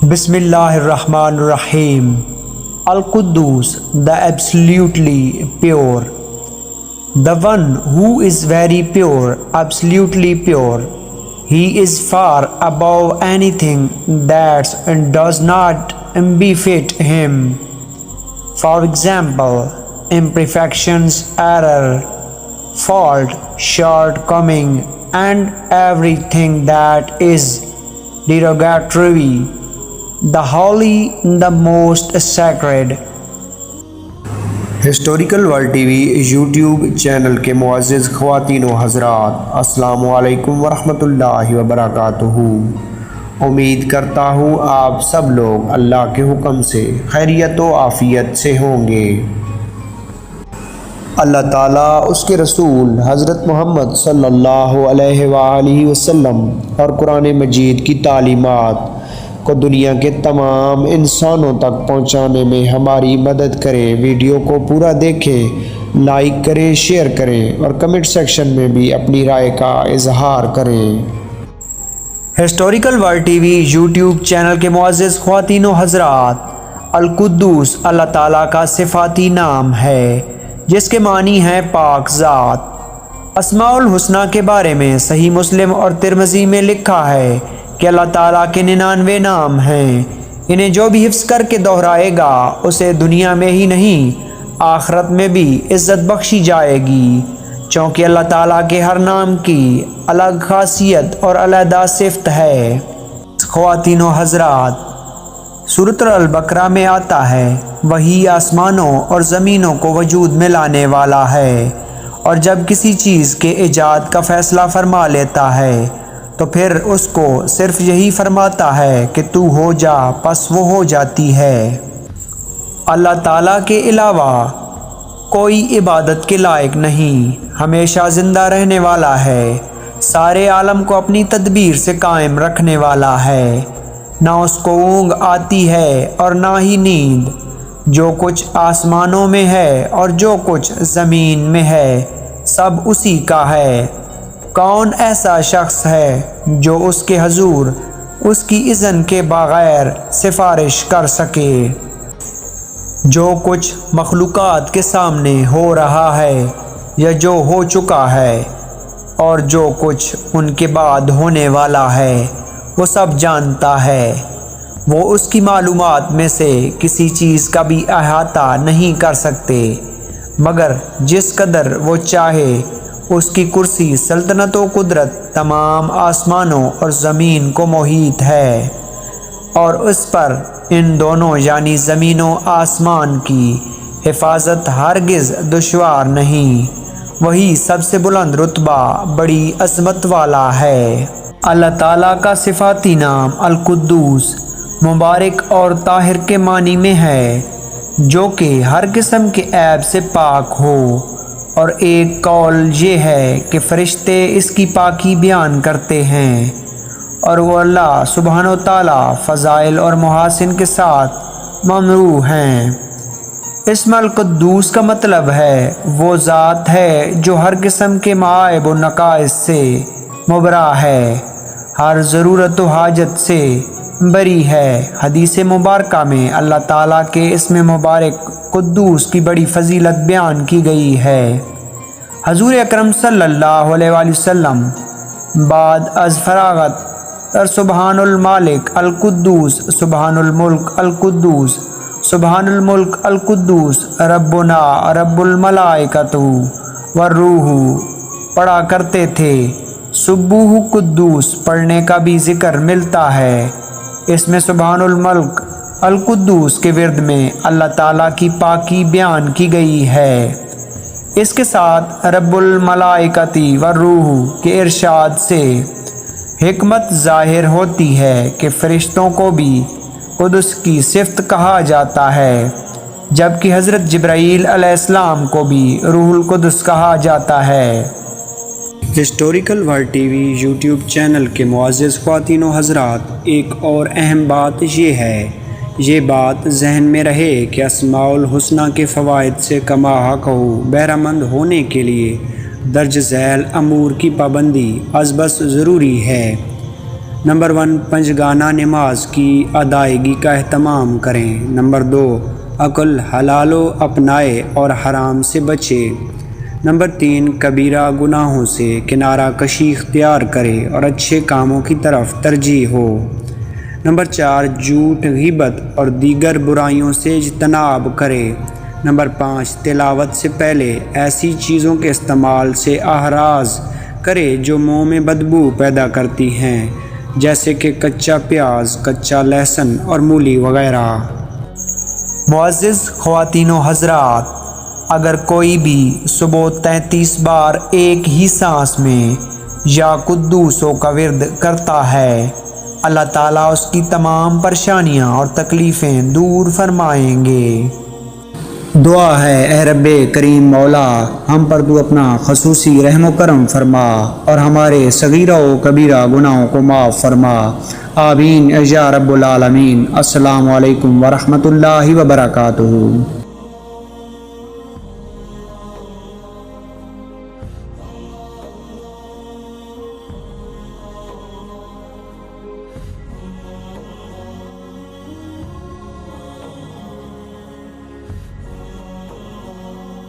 Bismillah ar-Rahman ar-Rahim. Al-Quddus, the absolutely pure. The one who is very pure, absolutely pure. He is far above anything that does not befit him. For example, imperfections, error, fault, shortcoming, and everything that is derogatory, the holy, the most sacred. Historical world T V YouTube channel کے معزز خواتین و حضرات، السلام علیکم ورحمۃ اللہ وبرکاتہ۔ امید کرتا ہوں آپ سب لوگ اللہ کے حکم سے خیریت و عافیت سے ہوں گے۔ اللہ تعالیٰ، اس کے رسول حضرت محمد صلی اللہ علیہ وآلہ وسلم اور قرآن مجید کی تعلیمات کو دنیا کے تمام انسانوں تک پہنچانے میں ہماری مدد کرے۔ ویڈیو کو پورا دیکھیں، لائک کریں، شیئر کریں اور کمنٹ سیکشن میں بھی اپنی رائے کا اظہار کریں۔ Historical world T V YouTube channel کے معزز خواتین و حضرات، القدوس اللہ تعالیٰ کا صفاتی نام ہے جس کے معنی ہے پاک ذات۔ اسماء الحسنی کے بارے میں صحیح مسلم اور ترمذی میں لکھا ہے کہ اللہ تعالیٰ کے 99 نام ہیں، انہیں جو بھی حفظ کر کے دہرائے گا اسے دنیا میں ہی نہیں آخرت میں بھی عزت بخشی جائے گی، چونکہ اللہ تعالیٰ کے ہر نام کی الگ خاصیت اور علیحدہ صفت ہے۔ خواتین و حضرات، سورۃ البقرہ میں آتا ہے، وہی آسمانوں اور زمینوں کو وجود میں لانے والا ہے، اور جب کسی چیز کے ایجاد کا فیصلہ فرما لیتا ہے تو پھر اس کو صرف یہی فرماتا ہے کہ تو ہو جا، پس وہ ہو جاتی ہے۔ اللہ تعالیٰ کے علاوہ کوئی عبادت کے لائق نہیں، ہمیشہ زندہ رہنے والا ہے، سارے عالم کو اپنی تدبیر سے قائم رکھنے والا ہے، نہ اس کو اونگ آتی ہے اور نہ ہی نیند۔ جو کچھ آسمانوں میں ہے اور جو کچھ زمین میں ہے سب اسی کا ہے۔ کون ایسا شخص ہے جو اس کے حضور اس کی اذن کے بغیر سفارش کر سکے؟ جو کچھ مخلوقات کے سامنے ہو رہا ہے یا جو ہو چکا ہے اور جو کچھ ان کے بعد ہونے والا ہے وہ سب جانتا ہے۔ وہ اس کی معلومات میں سے کسی چیز کا بھی احاطہ نہیں کر سکتے مگر جس قدر وہ چاہے۔ اس کی کرسی سلطنت و قدرت تمام آسمانوں اور زمین کو محیط ہے، اور اس پر ان دونوں یعنی زمین و آسمان کی حفاظت ہرگز دشوار نہیں۔ وہی سب سے بلند رتبہ، بڑی عظمت والا ہے۔ اللہ تعالیٰ کا صفاتی نام القدوس مبارک اور طاہر کے معنی میں ہے، جو کہ ہر قسم کے عیب سے پاک ہو، اور ایک قول یہ ہے کہ فرشتے اس کی پاکی بیان کرتے ہیں، اور وہ اللہ سبحانہ و تعالیٰ فضائل اور محاسن کے ساتھ ممروح ہیں۔ اسم القدوس کا مطلب ہے وہ ذات ہے جو ہر قسم کے معائب و نقائص سے مبرا ہے، ہر ضرورت و حاجت سے بری ہے۔ حدیث مبارکہ میں اللہ تعالیٰ کے اسم مبارک قدوس کی بڑی فضیلت بیان کی گئی ہے۔ حضور اکرم صلی اللہ علیہ وآلہ وسلم بعد از فراغت سبحان المالک القدوس، سبحان الملک القدوس، سبحان الملک القدوس، ربنا رب الملائکۃ والروح پڑھا کرتے تھے۔ سبوح قدوس پڑھنے کا بھی ذکر ملتا ہے۔ اس میں سبحان الملک القدوس کے ورد میں اللہ تعالیٰ کی پاکی بیان کی گئی ہے۔ اس کے ساتھ رب الملائکۃ والروح کے ارشاد سے حکمت ظاہر ہوتی ہے کہ فرشتوں کو بھی قدس کی صفت کہا جاتا ہے، جبکہ حضرت جبرائیل علیہ السلام کو بھی روح القدس کہا جاتا ہے۔ Historical world T V YouTube channel کے معزز خواتین و حضرات، ایک اور اہم بات یہ ہے، یہ بات ذہن میں رہے کہ اسماء الحسنی کے فوائد سے کما حق ہو بہرہ مند ہونے کے لیے درج ذیل امور کی پابندی از بس ضروری ہے۔ نمبر 1، پنجگانہ نماز کی ادائیگی کا اہتمام کریں۔ نمبر 2، عقل حلالو اپنائے اور حرام سے بچے۔ نمبر 3، کبیرہ گناہوں سے کنارہ کشی اختیار کرے اور اچھے کاموں کی طرف ترجیح ہو۔ نمبر 4، جھوٹ، غیبت اور دیگر برائیوں سے اجتناب کرے۔ نمبر 5، تلاوت سے پہلے ایسی چیزوں کے استعمال سے احراز کرے جو منہ میں بدبو پیدا کرتی ہیں، جیسے کہ کچا پیاز، کچا لہسن اور مولی وغیرہ۔ معزز خواتین و حضرات، اگر کوئی بھی صبح 33 بار ایک ہی سانس میں یا قدوسوں کا ورد کرتا ہے، اللہ تعالیٰ اس کی تمام پریشانیاں اور تکلیفیں دور فرمائیں گے۔ دعا ہے، اے رب کریم مولا، ہم پر تو اپنا خصوصی رحم و کرم فرما اور ہمارے صغیرہ و کبیرہ گناہوں کو معاف فرما۔ آمین یا رب العالمین۔ السلام علیکم ورحمۃ اللہ وبرکاتہ۔